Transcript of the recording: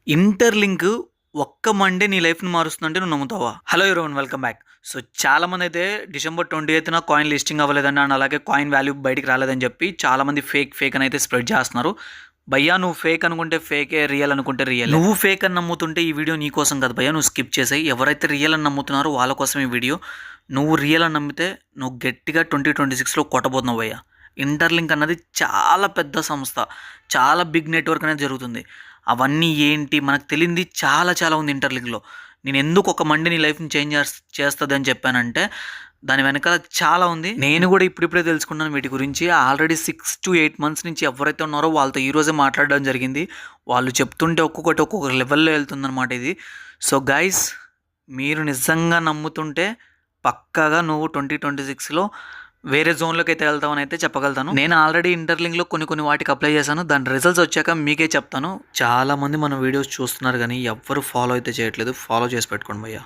Interlink ఒక్క Monday నీ లైఫ్‌ని మారుస్తుందంటే నువ్వు నమ్ముతావా? Hello everyone welcome back. So చాలామందైతే డిసెంబర్ 28న కాయిన్ లిస్టింగ్ అవ్వలేదని అండ్ అలాగే కాయిన్ వాల్యూ బయటికి రాలేదని చెప్పి చాలామంది ఫేక్ అని అయితే స్ప్రెడ్ చేస్తున్నారు. భయ్యా నువ్వు ఫేక్ అనుకుంటే ఫేకే, రియల్ అనుకుంటే రియలే. నువ్వు ఫేక్ అని నమ్ముతుంటే ఈ వీడియో నీ కోసం కాదు భయ్యా, నువ్వు స్కిప్ చేసేయి. ఎవరైతే రియల్ అని నమ్ముతున్నారో వాళ్ళ కోసం ఈ వీడియో. నువ్వు రియల్ అని నమ్మితే నువ్వు గట్టిగా 2026లో కొట్టబోతున్నావు భయ్యా. ఇంటర్‌లింక్ అన్నది చాలా పెద్ద సంస్థ. చాలా బిగ్ నెట్‌వర్క్ అనేది జరుగుతుంది. అవన్నీ ఏంటి మనకు తెలియంది చాలా ఉంది ఇంటర్‌లింక్‌లో. నేనెందుకు ఒక మండే నీ లైఫ్‌ని చేంజ్ చేస్తదని చెప్పానంటే, దాని వెనకాల చాలా ఉంది. నేను కూడా ఇప్పుడిప్పుడే తెలుసుకున్నాను వీటి గురించి. ఆల్రెడీ 6-8 మంత్స్ నుంచి ఎవరైతే ఉన్నారో వాళ్ళతో ఈరోజే మాట్లాడడం జరిగింది. వాళ్ళు చెప్తుంటే ఒక్కొక్క లెవెల్‌లో వెళ్తుందనమాట ఇది. సో గైస్, మీరు నిజంగా నమ్ముతుంటే పక్కాగా నువ్వు 2026లో వేరే జోన్‌లోకైతే వెళ్తావని అయితే చెప్పగలుగుతాను. నేను ఆల్రెడీ ఇంటర్‌లింక్‌లో కొన్ని వాటికి అప్లై చేశాను. దాని రిజల్ట్స్ వచ్చాక మీకే చెప్తాను. చాలామంది మన వీడియోస్ చూస్తున్నారు గానీ ఎవ్వరు ఫాలో అయితే చేయట్లేదు. ఫాలో చేసి పెట్టుకోండి భయ్యా.